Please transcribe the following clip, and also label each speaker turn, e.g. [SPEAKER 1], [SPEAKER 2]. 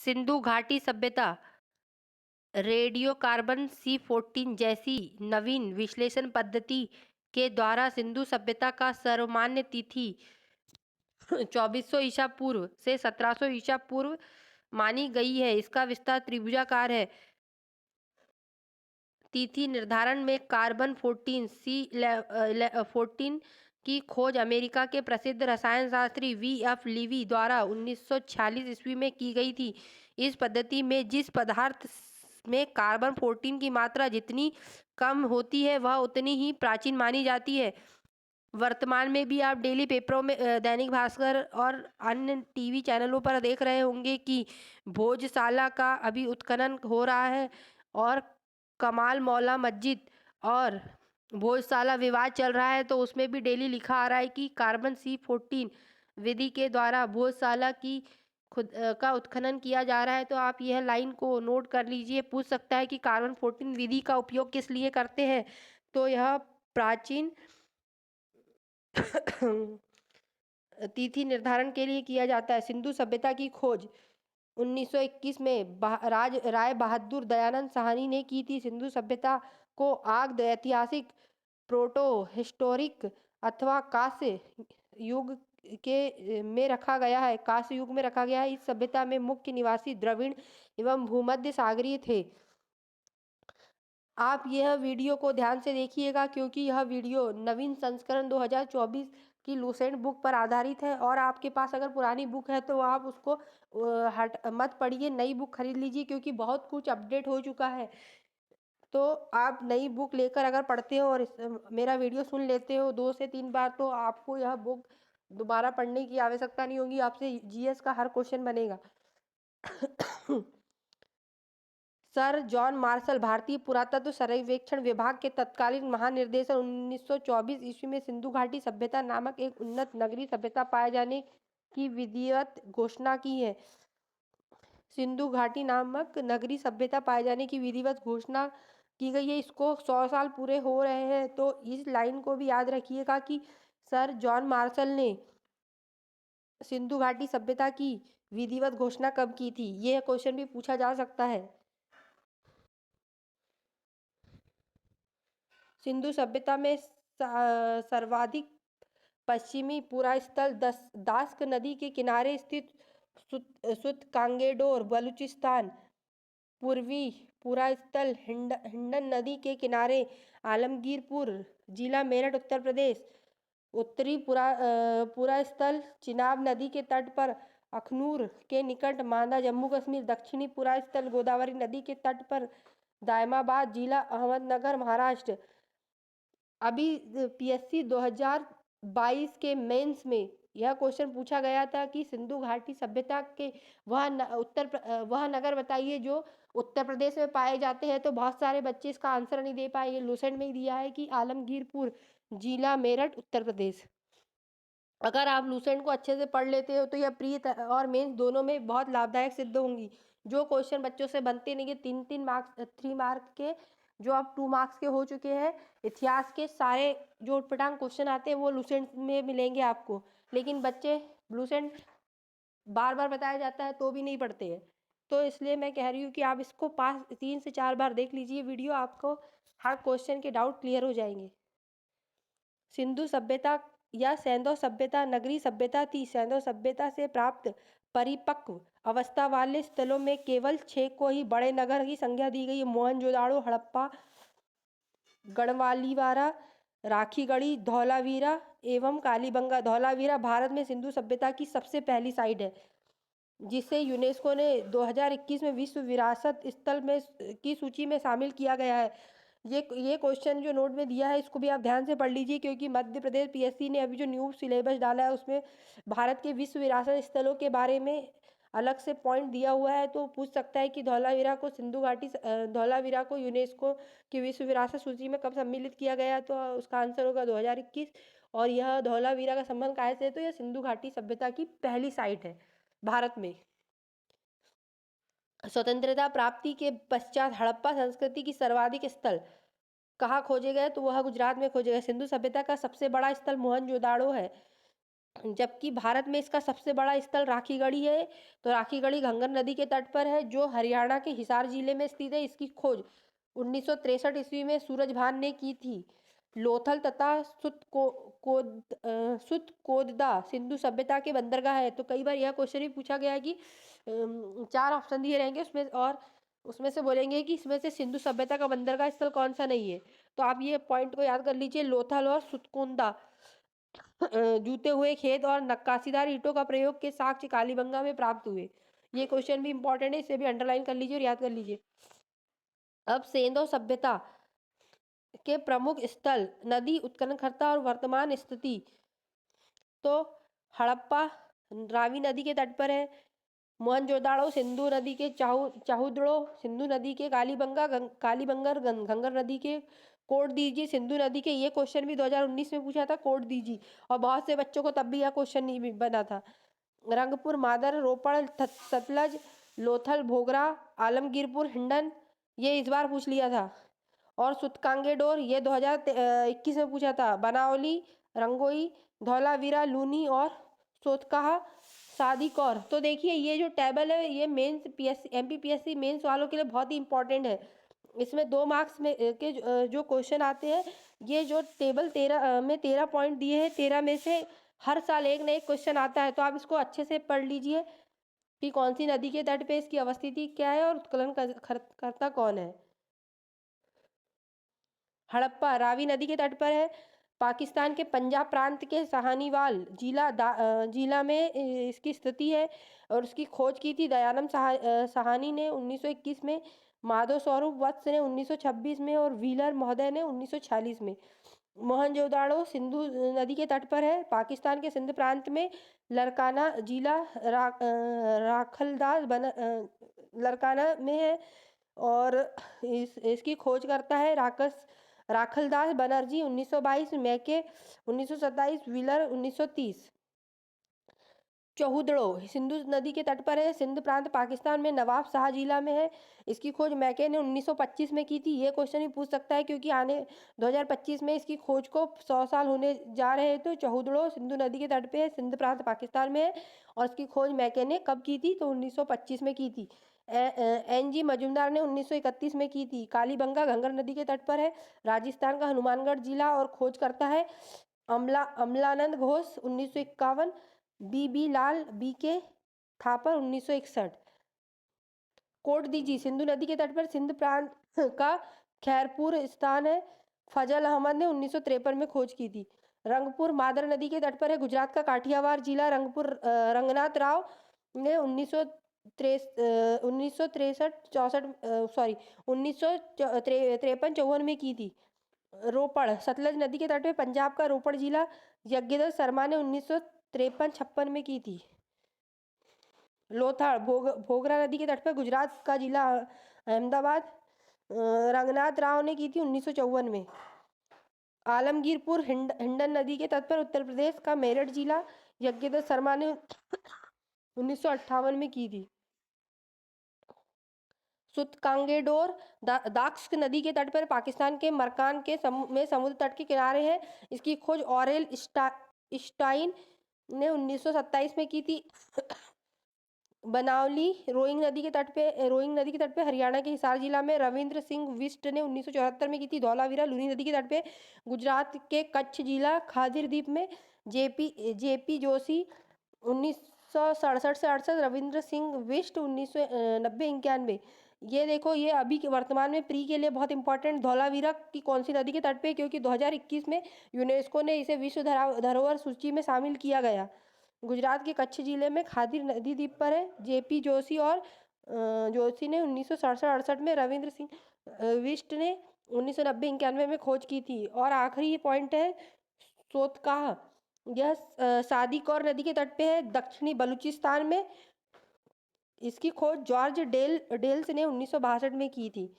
[SPEAKER 1] सिंधु घाटी सभ्यता radiocarbon C14 जैसी नवीन विश्लेषण पद्धति के द्वारा सिंधु सभ्यता का सर्वमान्य तिथि 2400 ईसा पूर्व से 1700 ईसा पूर्व मानी गई है। इसका विस्तार त्रिभुजाकार है। तिथि निर्धारण में कार्बन 14 C14 की खोज अमेरिका के प्रसिद्ध रसायन शास्त्री V.F. लीवी द्वारा 1946 ईस्वी में की गई थी। इस पद्धति में जिस पदार्थ में कार्बन 14 की मात्रा जितनी कम होती है वह उतनी ही प्राचीन मानी जाती है। वर्तमान में भी आप डेली पेपरों में दैनिक भास्कर और अन्य टीवी चैनलों पर देख रहे होंगे कि भोजशाला का अभी उत्खनन हो रहा है और कमाल मौला मस्जिद और भोजशाला विवाद चल रहा है, तो उसमें भी डेली लिखा आ रहा है कि कार्बन C14 विधि के द्वारा भोजशाला की खुद का उत्खनन किया जा रहा है। तो आप यह लाइन को नोट कर लीजिए। पूछ सकता है कि कार्बन 14 विधि का उपयोग किस लिए करते हैं, तो यह प्राचीन तिथि निर्धारण के लिए किया जाता है। सिंधु सभ्यता की खोज 1921 में राय बहादुर दयानंद साहनी ने की थी। सिंधु सभ्यता को आग ऐतिहासिक प्रोटो हिस्टोरिक अथवा कांस्य युग के में रखा गया है। कांस्य युग में रखा गया है। इस सभ्यता में मुख्य निवासी द्रविड़ एवं भूमध्य सागरीय थे। आप यह वीडियो को ध्यान से देखिएगा क्योंकि यह वीडियो नवीन संस्करण 2024 की लुसेंट बुक पर आधारित है और आपके पास अगर पुरानी बुक है तो आप उसको मत पढ़िए, नई बुक खरीद लीजिए क्योंकि बहुत कुछ अपडेट हो चुका है। तो आप नई बुक लेकर अगर पढ़ते हो और मेरा वीडियो सुन लेते हो 2 से 3 बार, तो आपको यह बुक दोबारा पढ़ने की आवश्यकता नहीं होगी। आपसे जीएस का हर क्वेश्चन बनेगा। सर जॉन मार्शल भारतीय पुरातत्व सर्वेक्षण विभाग के तत्कालीन महानिदेशक 1924 ईस्वी में सिंधु घाटी सभ्यता नामक एक उन्नत नगरीय सभ्यता पाए जाने की विधिवत घोषणा की है। सिंधु घाटी नामक नगरीय सभ्यता पाए जाने की विधिवत घोषणा की गई है। इसको 100 साल पूरे हो रहे हैं। तो इस लाइन को भी याद रखिएगा कि सर जॉन मार्शल ने सिंधु घाटी सभ्यता की विधिवत घोषणा कब की थी। यह क्वेश्चन भी पूछा जा सकता है। सिंधु सभ्यता में सर्वाधिक पश्चिमी पुरास्थल दास्क नदी के किनारे स्थित सुतकांगेडोर बलूचिस्तान, पूर्वी पुरास्थल हिंडन नदी के किनारे आलमगीरपुर जिला मेरठ उत्तर प्रदेश, उत्तरी पुरास्थल चिनाब नदी के तट पर अखनूर के निकट मांदा जम्मू कश्मीर, दक्षिणी पुरास्थल गोदावरी नदी के तट पर दायमाबाद जिला अहमदनगर महाराष्ट्र। अभी पीएससी 2022 के मेंस में यह क्वेश्चन पूछा गया था कि सिंधु घाटी सभ्यता के वह नगर बताइए जो उत्तर प्रदेश में पाए जाते हैं। तो बहुत सारे बच्चे इसका आंसर नहीं दे पाए। ये लुसेंट में ही दिया है कि आलमगीरपुर जिला मेरठ उत्तर प्रदेश। अगर आप लुसेंट को अच्छे से पढ़ लेते हो तो यह प्री और मेंस दोनों में बहुत लाभदायक सिद्ध होंगी। जो क्वेश्चन बच्चों से बनते नहीं है 3 मार्क्स 3 मार्क के, जो अब 2 मार्क्स के हो चुके हैं, इतिहास के सारे जो उटपटांग क्वेश्चन आते हैं वो लुसेंट में मिलेंगे आपको। लेकिन बच्चे लुसेंट बार बार बताया जाता है तो भी नहीं पढ़ते हैं। तो इसलिए मैं कह रही हूँ कि आप इसको 3 से 4 बार देख लीजिए वीडियो, आपको हर क्वेश्चन के डाउट क्लियर हो जाएंगे। सिंधु सभ्यता या सैंधव सभ्यता नगरीय सभ्यता थी। सैंधव सभ्यता से प्राप्त परिपक्व अवस्था वाले स्थलों में केवल 6 को ही बड़े नगर की संज्ञा दी गई है। मोहनजोदाड़ो, हड़प्पा, गढ़वालीबारा, राखीगढ़ी, धौलावीरा एवं कालीबंगा। धौलावीरा भारत में सिंधु सभ्यता की सबसे पहली साइट है जिसे यूनेस्को ने 2021 में विश्व विरासत स्थल में की सूची में शामिल किया गया है। ये क्वेश्चन जो नोट में दिया है इसको भी आप ध्यान से पढ़ लीजिए क्योंकि मध्य प्रदेश पीएससी ने अभी जो न्यू सिलेबस डाला है उसमें भारत के विश्व विरासत स्थलों के बारे में अलग से पॉइंट दिया हुआ है। तो पूछ सकता है कि धौलावीरा को यूनेस्को की विश्व विरासत सूची में कब सम्मिलित किया गया, तो उसका आंसर होगा 2021। और यह धौलावीरा का संबंध कहाँ से है, तो यह सिंधु घाटी सभ्यता की पहली साइट है भारत में। स्वतंत्रता प्राप्ति के पश्चात हड़प्पा संस्कृति की सर्वाधिक स्थल कहाँ खोजे गए, तो वह गुजरात में खोजे गए। सिंधु सभ्यता का सबसे बड़ा स्थल मोहनजोदाड़ो है। जबकि भारत में इसका सबसे बड़ा स्थल राखीगढ़ी है। तो राखीगढ़ी घंगर नदी के तट पर है, जो हरियाणा के हिसार जिले में स्थित है। इसकी खोज 1963 ईस्वी में सूरजभान ने की थी। लोथल तथा सुतकोदा सिंधु सभ्यता के बंदरगाह है। तो कई बार यह क्वेश्चन भी पूछा गया है कि 4 ऑप्शन दिए रहेंगे उसमें, और उसमें से बोलेंगे कि इसमें से सिंधु सभ्यता का बंदरगाह स्थल कौन सा नहीं है। तो आप ये पॉइंट को याद कर लीजिए, लोथल और सुतकोंदा जूते हुए खेत और नक्काशीदार ईंटों का प्रयोग के साक्ष्य कालीबंगा में प्राप्त हुए। ये क्वेश्चन भी इंपॉर्टेंट है, इसे भी अंडरलाइन कर लीजिए और याद कर लीजिए। अब सेंधो सभ्यता के प्रमुख स्थल, नदी उत्खननकर्ता और वर्तमान स्थिति। तो हड़प्पा रावी नदी के तट पर है। मोहनजोदाड़ो सिंधु नदी के चाहुदड़ो सिंधु नदी के कालीबंगर घंगर नदी के कोड दीजिए सिंधु नदी के। ये क्वेश्चन भी 2019 में पूछा था, कोड दीजिए, और बहुत से बच्चों को तब भी यह क्वेश्चन नहीं बना था। रंगपुर मादर रोपड़ सतलज लोथल भोगरा आलमगीरपुर हिंडन, ये इस बार पूछ लिया था। और सुतकांगेडोर ये 2021 में पूछा था। बनावली रंगोई धौलावीरा लूनी और सोतकाहा सादिकौर। तो देखिए ये जो टेबल है ये मेंस पीएससी एमपीपीएससी मेंस वालों के लिए बहुत ही इंपॉर्टेंट है। इसमें 2 मार्क्स में के जो क्वेश्चन आते हैं, ये जो टेबल 13 में 13 पॉइंट दिए हैं, 13 में से हर साल एक न एक क्वेश्चन आता है। तो आप इसको अच्छे से पढ़ लीजिए कि कौन सी नदी के तट पे इसकी अवस्थिति क्या है और उत्खनन करता कौन है। हड़प्पा रावी नदी के तट पर है। पाकिस्तान के पंजाब प्रांत के सहानीवाल जिला में इसकी स्थिति है, और उसकी खोज की थी दयानंद सहानी ने 1921 में, माधव स्वरूप वत्स ने 1926 में, और व्हीलर महोदय ने 1946 में। मोहनजोदाड़ो सिंधु नदी के तट पर है। पाकिस्तान के सिंध प्रांत में लरकाना जिला लरकाना में है, और इसकी खोज करता है राखलदास बनर्जी 1922, मैके 1927, व्हीलर 1930। चौहुदड़ो सिंधु नदी के तट पर है। सिंध प्रांत पाकिस्तान में नवाब शाह जिला में है। इसकी खोज मैके ने 1925 में की थी। ये क्वेश्चन भी पूछ सकता है क्योंकि आने 2025 में इसकी खोज को 100 साल होने जा रहे हैं। तो चौहुदड़ो सिंधु नदी के तट पे है, सिंध प्रांत पाकिस्तान में है, और इसकी खोज मैके ने कब की थी? तो 1925 में की थी। NG मजूमदार ने 1931 में की थी। कालीबंगा घंगर नदी के तट पर है, राजस्थान का हनुमानगढ़ जिला, और खोज करता है अमलानंद घोष 1951, BB लाल BK थापर 1961। कोड दीजिए सिंधु नदी के तट पर सिंध प्रांत का खैरपुर स्थान है। फजल अहमद ने 1953 में खोज की थी। रंगपुर मादर नदी के तट पर है, गुजरात का काठियावाड़ जिला। रंगपुर रंगनाथ राव ने 1953-54 में की थी। रोपड़ सतलज नदी के तट पे पंजाब का रोपड़ जिला। यज्ञदत्त शर्मा ने 1953-56 में की थी। लोथाड़ भोगरा नदी के तट पर गुजरात का जिला अहमदाबाद। रंगनाथ राव ने की थी 1954 में। आलमगीरपुर हिंडन नदी के तट पर उत्तर प्रदेश का मेरठ जिला। यज्ञदत्त शर्मा ने 1958 में की थी। सुतकांगेडोर दाक्स नदी के तट पर पाकिस्तान के मरकान में समुद्र तट के किनारे है। इसकी खोज ऑरेल स्टाइन ने 1927 में की थी। बनावली रोइंग नदी के तट पे हरियाणा के हिसार जिला में रविंद्र सिंह बिष्ट ने 1974 में की थी। धौलावीरा लूनी नदी के तट पे गुजरात के कच्छ जिला खादिर द्वीप में। जेपी जोशी 1967 से 68, रविंद्र सिंह बिष्ट 1990-91। ये देखो, ये अभी के वर्तमान में प्री के लिए बहुत इंपॉर्टेंट धौलावीरा की कौन सी नदी के तट पे, क्योंकि 2021 में यूनेस्को ने इसे विश्व धरोहर सूची में शामिल किया गया। गुजरात के कच्छ जिले में खादिर नदी द्वीप पर है। जेपी जोशी और जोशी ने 1967-68 में, रविंद्र सिंह बिष्ट ने 1990-91 में खोज की थी। और आखिरी ये पॉइंट है सोतकाह, यह सादिकौर नदी के तट पे है, दक्षिणी बलूचिस्तान में। इसकी खोज जॉर्ज डेल्स ने 1962 में की थी।